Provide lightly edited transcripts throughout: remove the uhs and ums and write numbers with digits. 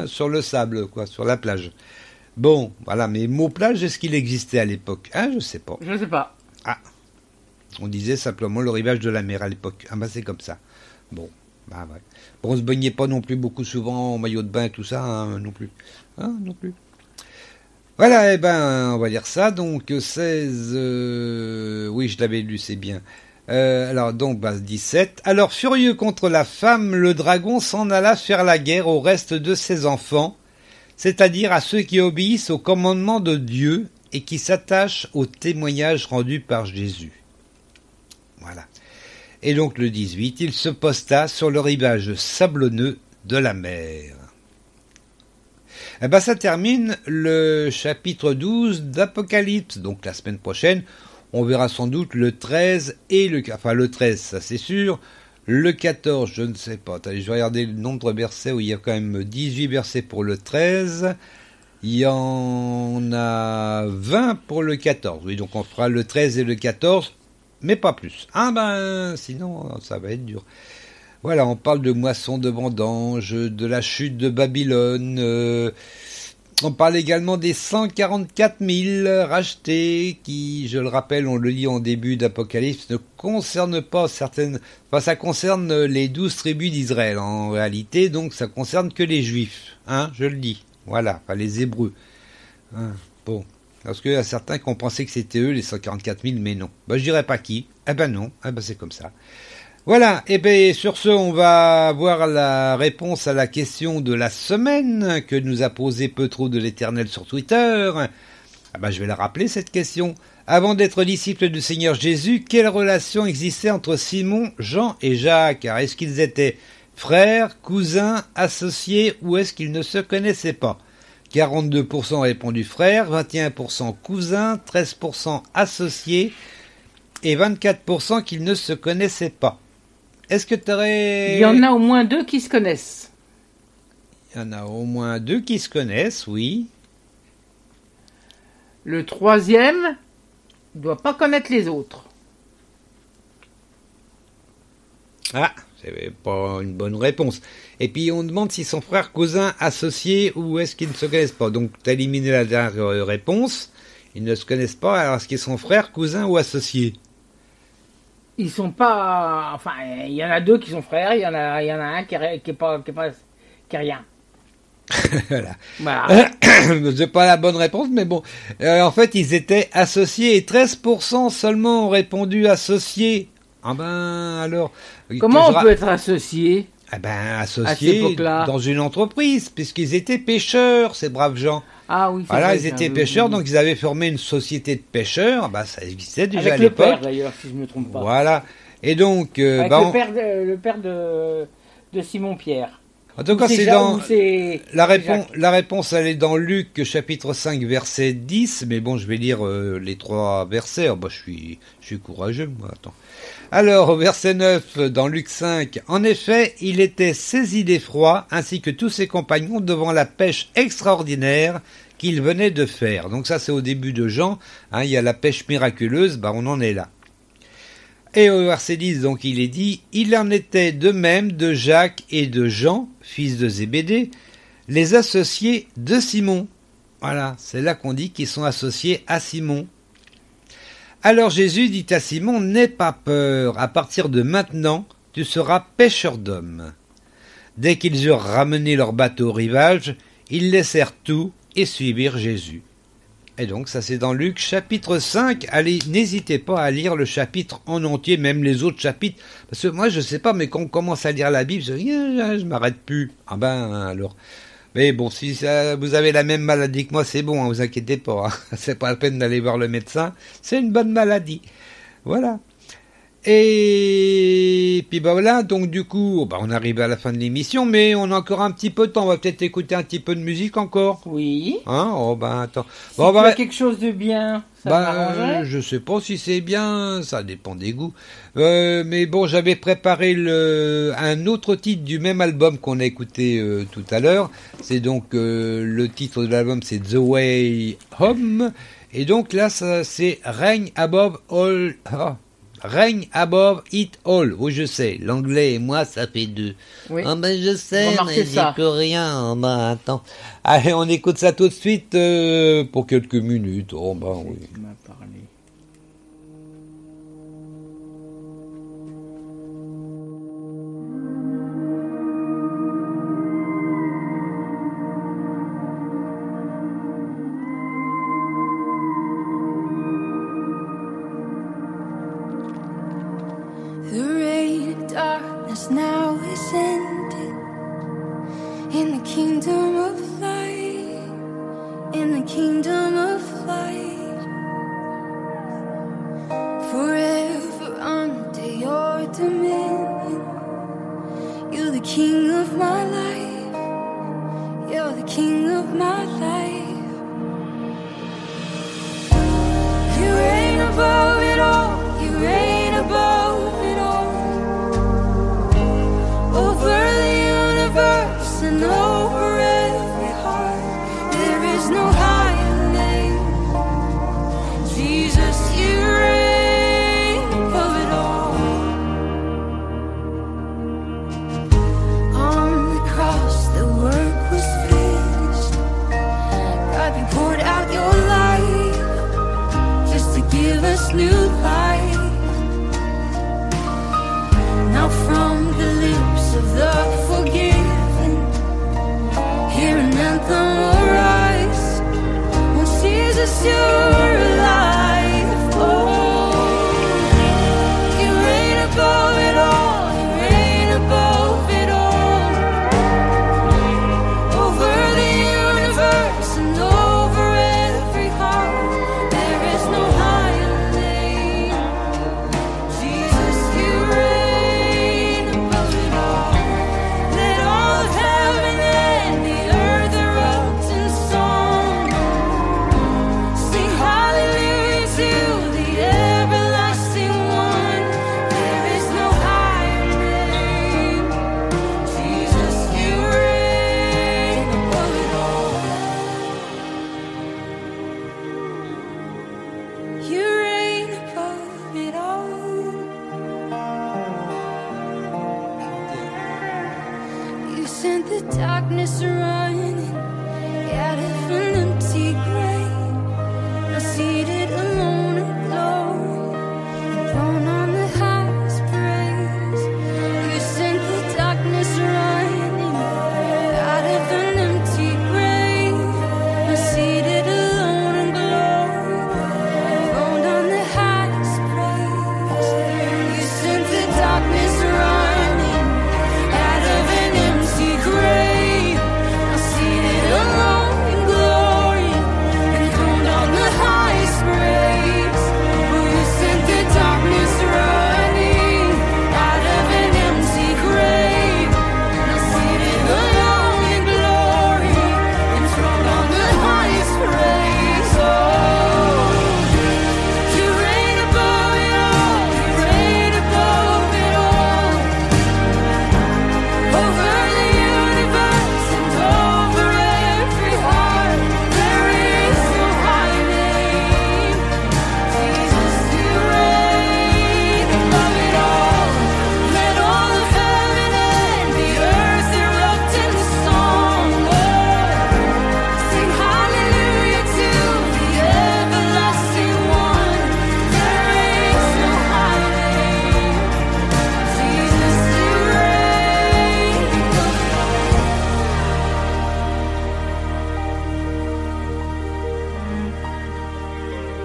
sur le sable, quoi, sur la plage. Bon, voilà, mais mot plage, est-ce qu'il existait à l'époque? Je sais pas. Je sais pas. Ah, on disait simplement le rivage de la mer à l'époque. Ah bah c'est comme ça. Bon, bah ouais. Bon, on se baignait pas non plus beaucoup souvent en maillot de bain et tout ça, non plus. Non plus. Voilà, on va dire ça. Donc 16... oui, je l'avais lu, c'est bien. Alors, donc, 17. Alors, furieux contre la femme, le dragon s'en alla faire la guerre au reste de ses enfants, c'est-à-dire à ceux qui obéissent aux commandements de Dieu et qui s'attachent aux témoignages rendus par Jésus. Voilà. Et donc, le 18, il se posta sur le rivage sablonneux de la mer. Ça termine le chapitre 12 d'Apocalypse. Donc, la semaine prochaine, on verra sans doute le 13 et le 13, ça c'est sûr. Le 14, je ne sais pas. Attendez, je vais regarder le nombre de versets où il y a quand même 18 versets pour le 13. Il y en a 20 pour le 14. Oui, donc on fera le 13 et le 14, mais pas plus. Sinon, ça va être dur. Voilà, on parle de moisson de vendange, de la chute de Babylone. On parle également des 144 000 rachetés qui, je le rappelle, on le lit en début d'Apocalypse, ne concernent pas certaines... Enfin, ça concerne les 12 tribus d'Israël en réalité, donc ça concerne que les Juifs, je le dis. Voilà, enfin les Hébreux. Bon, parce qu'il y a certains qui ont pensé que c'était eux, les 144 000, mais non. Je dirais pas qui. Non, c'est comme ça. Voilà, et sur ce, on va voir la réponse à la question de la semaine que nous a posée Petrou de l'Éternel sur Twitter. Je vais la rappeler, cette question. Avant d'être disciples du Seigneur Jésus, quelle relation existait entre Simon, Jean et Jacques? Est-ce qu'ils étaient frères, cousins, associés, ou est-ce qu'ils ne se connaissaient pas? 42% ont répondu frères, 21% cousins, 13% associés, et 24% qu'ils ne se connaissaient pas. Est-ce que tu aurais... Il y en a au moins 2 qui se connaissent. Il y en a au moins 2 qui se connaissent, oui. Le 3e ne doit pas connaître les autres. C'est pas une bonne réponse. Et puis on demande s'ils sont frères, cousins, associés ou est-ce qu'ils ne se connaissent pas. Donc tu as éliminé la dernière réponse. Ils ne se connaissent pas, alors est-ce qu'ils sont frères, cousins ou associés? Ils sont pas... Enfin, il y en a 2 qui sont frères, il y en a un qui est rien. Voilà. C'est pas la bonne réponse, mais bon. En fait, ils étaient associés et 13% seulement ont répondu associés. Alors... Comment on peut être associé? Associés dans une entreprise, puisqu'ils étaient pêcheurs, ces braves gens. Oui. Voilà, ils étaient pêcheurs, donc ils avaient formé une société de pêcheurs. Ça existait déjà à l'époque. Avec le père, d'ailleurs, si je ne me trompe pas. Voilà. Et donc... avec le père de Simon Pierre. En tout cas, c'est dans... La réponse, elle est dans Luc, chapitre 5, verset 10. Mais bon, je vais lire les 3 versets. Je suis courageux, moi. Attends. Alors, au verset 9, dans Luc 5, « En effet, il était saisi d'effroi, ainsi que tous ses compagnons, devant la pêche extraordinaire qu'il venait de faire. » Donc ça, c'est au début de Jean. Il y a la pêche miraculeuse, on en est là. Et au verset 10, donc, il est dit, « Il en était de même de Jacques et de Jean, fils de Zébédée, les associés de Simon. » Voilà, c'est là qu'on dit qu'ils sont associés à Simon. Alors Jésus dit à Simon, « N'aie pas peur, à partir de maintenant, tu seras pêcheur d'hommes. » Dès qu'ils eurent ramené leur bateau au rivage, ils laissèrent tout et suivirent Jésus. Et donc ça c'est dans Luc chapitre 5. Allez, n'hésitez pas à lire le chapitre en entier, même les autres chapitres. Parce que moi je sais pas, mais quand on commence à lire la Bible, je m'arrête plus. Alors... Mais bon, si vous avez la même maladie que moi, c'est bon, vous inquiétez pas. C'est pas la peine d'aller voir le médecin. C'est une bonne maladie. Voilà. Et puis voilà, donc du coup, on arrive à la fin de l'émission, mais on a encore un petit peu de temps. On va peut-être écouter un petit peu de musique encore. Oui. Attends. Si tu as quelque chose de bien, ça m'arrangerait. Je sais pas si c'est bien, ça dépend des goûts. Mais bon, j'avais préparé un autre titre du même album qu'on a écouté tout à l'heure. C'est donc le titre de l'album, c'est The Way Home. Et donc là, c'est Reign Above All... Reign above it all. Oui, je sais, l'anglais et moi, ça fait deux. Oui. Ah ben je sais, Remarquez mais j'y ça. peux rien. Ben attends. Allez, on écoute ça tout de suite pour quelques minutes. Oh ben oui. Tu m'as parlé. The reign of darkness now is ended in the kingdom of light, in the kingdom of light. Forever under your dominion, you're the king of my life, you're the king of my life. You reign above it all, you reign above it all, over the universe and over every heart. There is no higher name. Jesus, you reign above it all. On the cross the work was finished. God, you poured out your life just to give us new life. Now from the lips of the forgiven, hear an anthem arise. Oh, Jesus, you're alive. Oh, you reign above it all, you reign above it all, over the universe and over every heart. There is no higher name. Jesus, you reign above it all. Let all of heaven and the earth erupt in song. Sing hallelujah to the everlasting one. There is no higher name. Jesus, you reign above it all. You reign above it all. You sent the darkness running out of an empty grave. Now seated alone in glory, enthroned on the highest praise. You sent the darkness running out of an empty grave. Now seated alone in glory, enthroned on the highest praise. You sent the darkness running out of an empty grave. Now seated alone in glory, enthroned on the highest praise. Oh, you sent the darkness running out of an empty grave. Now seated alone in glory, enthroned on the highest praise. Oh, you reign above it all, you reign above it all, over the universe and over every heart. There is no higher name. Jesus, you reign above it all. Let all of heaven and the earth erupt in song. Sing hallelujah to the everlasting one. There is no higher name. Jesus, you reign above it all. Reign above it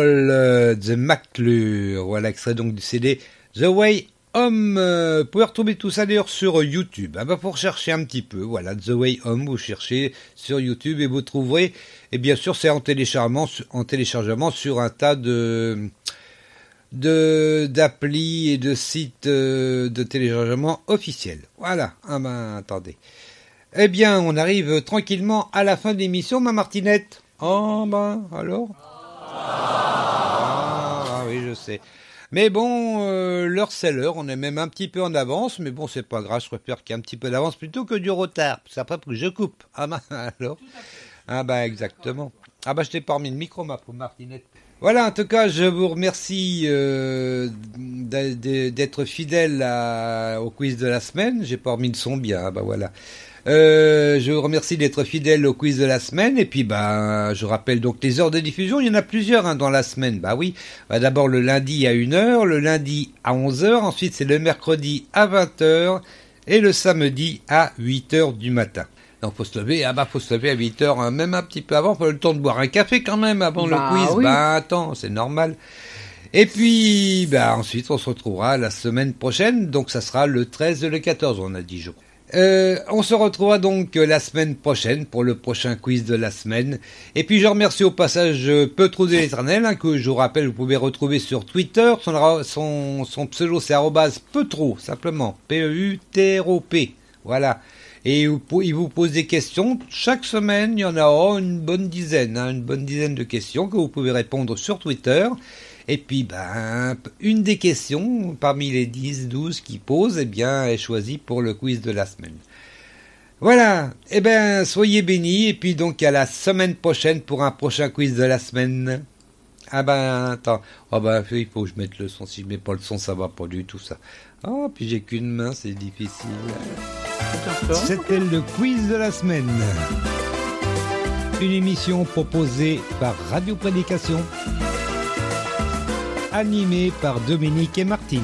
all, The McClure. Voilà, extrait donc du CD The Way Home. Vous pouvez retrouver tout ça d'ailleurs sur YouTube. Ah bah, pour chercher un petit peu, voilà, The Way Home, vous cherchez sur YouTube et vous trouverez. Et bien sûr, c'est en téléchargement sur un tas de d'applis et de sites de téléchargement officiels. Voilà. Ah ben, attendez. Eh bien, on arrive tranquillement à la fin de l'émission, ma Martinette. Oh ben, alors ah oui, je sais. Mais bon, l'heure c'est l'heure, on est même un petit peu en avance, mais bon, c'est pas grave, je préfère qu'il y ait un petit peu d'avance plutôt que du retard. C'est après que je coupe. Ah ben, alors. Ah ben, exactement. Ah ben, je t'ai pas remis le micro, ma pauvre Martinette. Voilà, en tout cas, je vous remercie d'être fidèle au quiz de la semaine. J'ai pas remis le son bien, ah ben voilà. Je vous remercie d'être fidèle au quiz de la semaine. Et puis, je rappelle donc les heures de diffusion. Il y en a plusieurs dans la semaine. Bah oui, d'abord le lundi à 1h, le lundi à 11h. Ensuite, c'est le mercredi à 20h et le samedi à 8h du matin. Donc faut se lever, faut se lever à 8h, hein, même un petit peu avant, faut le temps de boire un café quand même avant le quiz. Oui. Attends, c'est normal. Et puis, ensuite, on se retrouvera la semaine prochaine, donc ça sera le 13 et le 14, on a 10 jours. On se retrouvera donc la semaine prochaine pour le prochain quiz de la semaine. Et puis je remercie au passage Peutro de l'Éternel, que je vous rappelle, vous pouvez retrouver sur Twitter. Son pseudo c'est @Peutro, simplement, P-E-U-T-R-O-P. Voilà. Et il vous pose des questions. Chaque semaine, il y en a une bonne dizaine de questions que vous pouvez répondre sur Twitter. Et puis, une des questions, parmi les 10, 12 qu'il pose, est choisie pour le quiz de la semaine. Voilà. Soyez bénis. Et puis, donc, à la semaine prochaine pour un prochain quiz de la semaine. Attends. Il faut que je mette le son. Si je mets pas le son, ça va pas du tout, ça. Puis j'ai qu'une main, c'est difficile. C'était le quiz de la semaine. Une émission proposée par Radio Prédication, animée par Dominique et Martine.